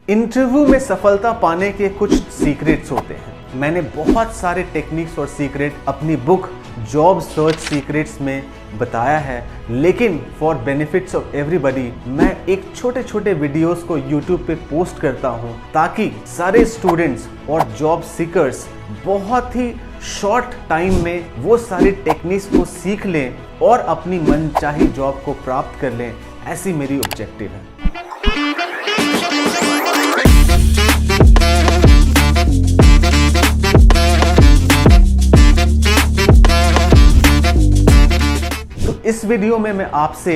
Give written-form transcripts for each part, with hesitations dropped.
Interview में सफलता पाने के कुछ सीक्रेट्स होते हैं। मैंने बहुत सारे टेक्निक्स और सीक्रेट अपनी बुक जॉब सर्च सीक्रेट्स में बताया है, लेकिन फॉर बेनिफिट्स ऑफ एवरीबॉडी मैं एक छोटे छोटे वीडियोस को यूट्यूब पे पोस्ट करता हूं ताकि सारे स्टूडेंट्स और जॉब सीकर्स बहुत ही शॉर्ट टाइम में वो सारी टेक्निक्स को सीख लें और अपनी मनचाही जॉब को प्राप्त कर लें। ऐसी मेरी ऑब्जेक्टिव है। इस वीडियो में मैं आपसे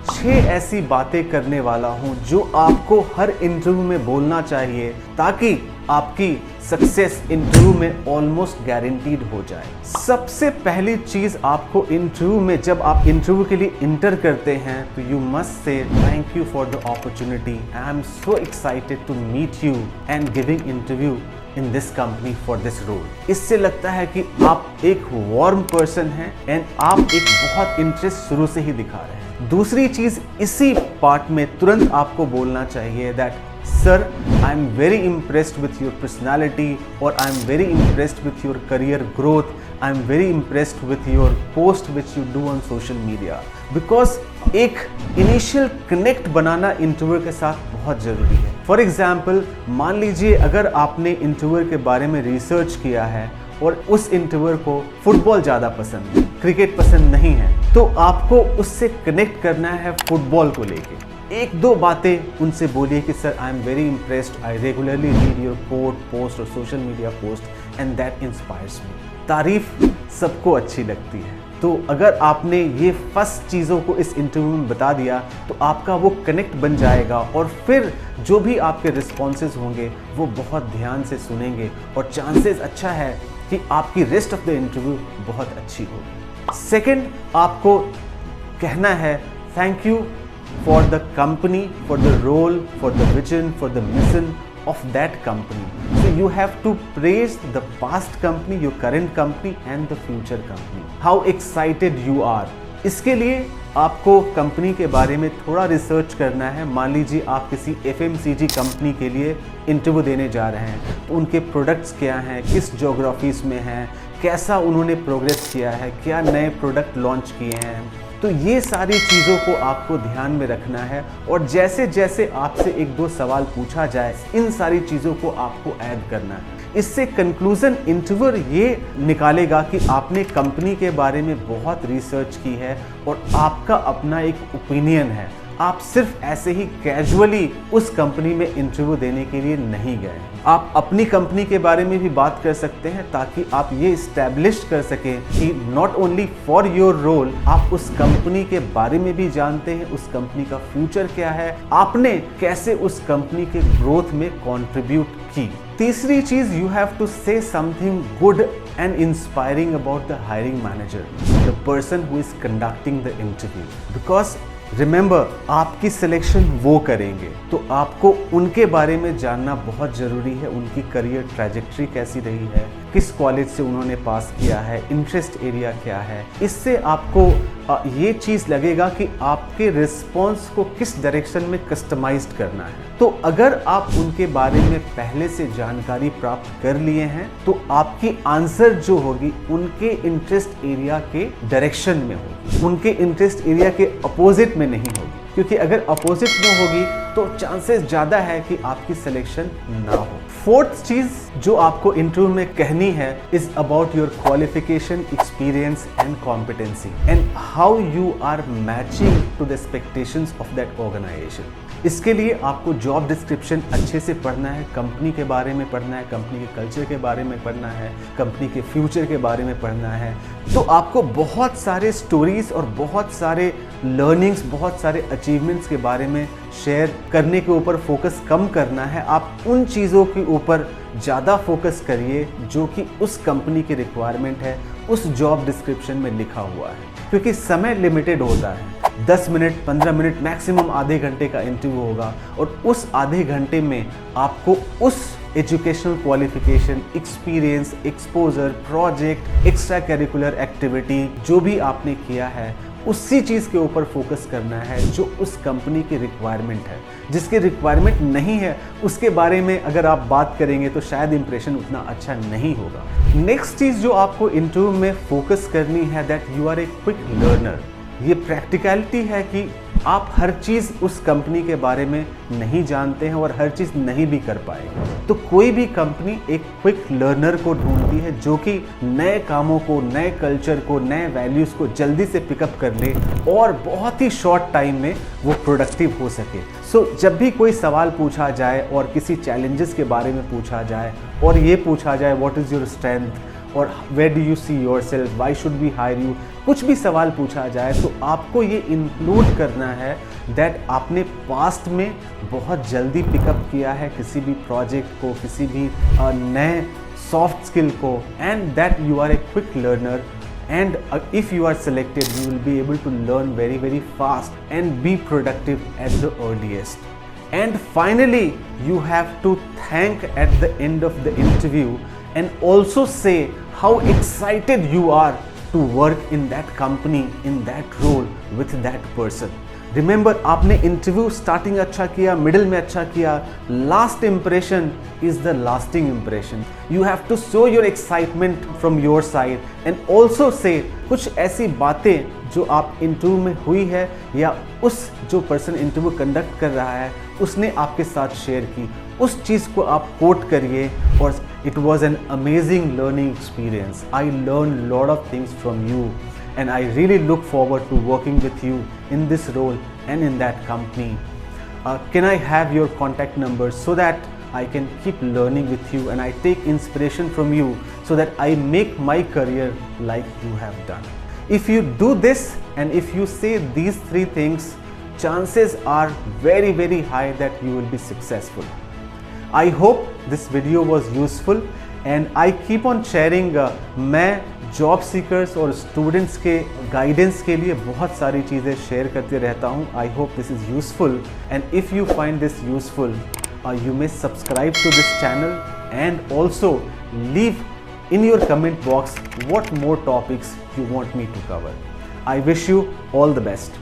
6 ऐसी बातें करने वाला हूं जो आपको हर इंटरव्यू में बोलना चाहिए ताकि आपकी सक्सेस इंटरव्यू में ऑलमोस्ट गारंटीड हो जाए। सबसे पहली चीज आपको इंटरव्यू में, जब आप इंटरव्यू के लिए इंटर करते हैं तो you must say thank you for the opportunity, I am so excited to meet you and giving interview in this company for this role. इससे लगता है कि आप एक वार्म पर्सन हैं एंड आप एक बहुत इंटरेस्ट शुरू से ही दिखा रहे हैं। दूसरी चीज इसी पार्ट में तुरंत आपको बोलना चाहिए that sir I am very impressed with your personality और I am very impressed with your career growth, I am very impressed with your post which you do on social media. Because एक initial connect बनाना interview के साथ बहुत ज़रूरी है। For example, मान लीजिए अगर आपने इंटरव्यू के बारे में रिसर्च किया है और उस इंटरव्यू को फुटबॉल ज़्यादा पसंद है, क्रिकेट पसंद नहीं है, तो आपको उससे कनेक्ट करना है फुटबॉल को लेके। एक दो बातें उनसे बोलिए कि sir I am very impressed, I regularly read your quote post और social media post and that inspires me. तारीफ सबको अच्छी लगती है, तो अगर आपने ये फर्स्ट चीज़ों को इस इंटरव्यू में बता दिया तो आपका वो कनेक्ट बन जाएगा और फिर जो भी आपके रिस्पॉन्सेज होंगे वो बहुत ध्यान से सुनेंगे और चांसेस अच्छा है कि आपकी रेस्ट ऑफ द इंटरव्यू बहुत अच्छी होगी। सेकंड, आपको कहना है thank you for the company, for the role, for the vision, for the mission of that company. So you have to praise the past company, your current company and the future company. How excited you are. इसके लिए आपको company के बारे में थोड़ा research करना है। मान लीजिए आप किसी FMCG कंपनी के लिए इंटरव्यू देने जा रहे हैं, तो उनके प्रोडक्ट्स क्या हैं, किस ज्योग्राफीज में हैं, कैसा उन्होंने प्रोग्रेस किया है, क्या नए प्रोडक्ट लॉन्च किए हैं, तो ये सारी चीज़ों को आपको ध्यान में रखना है। और जैसे जैसे आपसे एक दो सवाल पूछा जाए, इन सारी चीज़ों को आपको ऐड करना है। इससे कंक्लूजन इंटरव्यूअर ये निकालेगा कि आपने कंपनी के बारे में बहुत रिसर्च की है और आपका अपना एक ओपिनियन है। आप सिर्फ ऐसे ही कैजुअली उस कंपनी में इंटरव्यू देने के लिए नहीं गए। आप अपनी कंपनी के बारे में भी बात कर सकते हैं ताकि आप ये इस्टेब्लिश कर सकें कि not only for your role, आप उस कंपनी के बारे में भी जानते हैं, उस कंपनी का फ्यूचर क्या है, आपने कैसे उस कंपनी के ग्रोथ में कंट्रीब्यूट की। तीसरी चीज, you have to say something good and inspiring about the hiring manager, the person who is conducting the interview. Because remember, आपकी सिलेक्शन वो करेंगे तो आपको उनके बारे में जानना बहुत ज़रूरी है। उनकी करियर ट्रैजेक्टरी कैसी रही है, किस कॉलेज से उन्होंने पास किया है, इंटरेस्ट एरिया क्या है। इससे आपको ये चीज़ लगेगा कि आपके रिस्पॉन्स को किस डायरेक्शन में कस्टमाइज्ड करना है। तो अगर आप उनके बारे में पहले से जानकारी प्राप्त कर लिए हैं तो आपकी आंसर जो होगी उनके इंटरेस्ट एरिया के डायरेक्शन में होगी, उनके इंटरेस्ट एरिया के अपोजिट में नहीं होगी। क्योंकि अगर अपोजिट में होगी तो चांसेस ज़्यादा है कि आपकी सिलेक्शन ना हो। फोर्थ चीज़ जो आपको इंटरव्यू में कहनी है is about your qualification, experience and competency and how you are matching to the expectations of that organisation. इसके लिए आपको जॉब डिस्क्रिप्शन अच्छे से पढ़ना है, कंपनी के बारे में पढ़ना है, कंपनी के कल्चर के बारे में पढ़ना है, कंपनी के फ्यूचर के बारे में पढ़ना है। तो आपको बहुत सारे स्टोरीज और बहुत सारे लर्निंग्स, बहुत सारे अचीवमेंट्स के बारे में शेयर करने के ऊपर फोकस कम करना है। आप उन चीज़ों के ऊपर ज़्यादा फोकस करिए जो कि उस कंपनी की रिक्वायरमेंट है, उस जॉब डिस्क्रिप्शन में लिखा हुआ है। क्योंकि समय लिमिटेड होता है, 10 मिनट 15 मिनट मैक्सिमम आधे घंटे का इंटरव्यू होगा और उस आधे घंटे में आपको उस educational qualification, experience, exposure, project, extra curricular activity जो भी आपने किया है उसी चीज़ के ऊपर फोकस करना है जो उस कंपनी की रिक्वायरमेंट है। जिसकी रिक्वायरमेंट नहीं है उसके बारे में अगर आप बात करेंगे तो शायद इंप्रेशन उतना अच्छा नहीं होगा। नेक्स्ट चीज़ जो आपको इंटरव्यू में फोकस करनी है, that you are a quick learner. ये प्रैक्टिकलिटी है कि आप हर चीज़ उस कंपनी के बारे में नहीं जानते हैं और हर चीज़ नहीं भी कर पाएंगे। तो कोई भी कंपनी एक क्विक लर्नर को ढूंढती है जो कि नए कामों को, नए कल्चर को, नए वैल्यूज़ को जल्दी से पिकअप कर ले और बहुत ही शॉर्ट टाइम में वो प्रोडक्टिव हो सके। सो जब भी कोई सवाल पूछा जाए और किसी चैलेंजेस के बारे में पूछा जाए और ये पूछा जाए व्हाट इज़ योर स्ट्रेंथ और where do you see your self, why should we hire you, कुछ भी सवाल पूछा जाए तो आपको ये इंक्लूड करना है दैट आपने पास्ट में बहुत जल्दी पिकअप किया है किसी भी प्रोजेक्ट को, किसी भी नए सॉफ्ट स्किल को, and that you are a quick learner, and if you are selected you will be able to learn very fast and be productive at the earliest. And finally you have to thank at the end of the interview and also say how excited you are to work in that company, in that role with that person. Remember, आपने interview starting अच्छा किया, middle में अच्छा किया, last impression is the lasting impression. You have to show your excitement from your side and also say कुछ ऐसी बातें जो आप इंटरव्यू में हुई है या उस जो पर्सन इंटरव्यू कंडक्ट कर रहा है उसने आपके साथ शेयर की, उस चीज़ को आप कोट करिए और it was an amazing learning experience, I learn lot of things from you and I really look forward to working with you in this role and in that company. Can I have your contact number so that I can keep learning with you and I take inspiration from you so that I make my career like you have done. If you do this and if you say these three things, chances are very high that you will be successful. I hope this video was useful and I keep on sharing मैं job seekers और students के guidance के लिए बहुत सारी चीज़ें share करते रहता हूँ। I hope this is useful and if you find this useful you may subscribe to this channel and also leave in your comment box what more topics you want me to cover. I wish you all the best.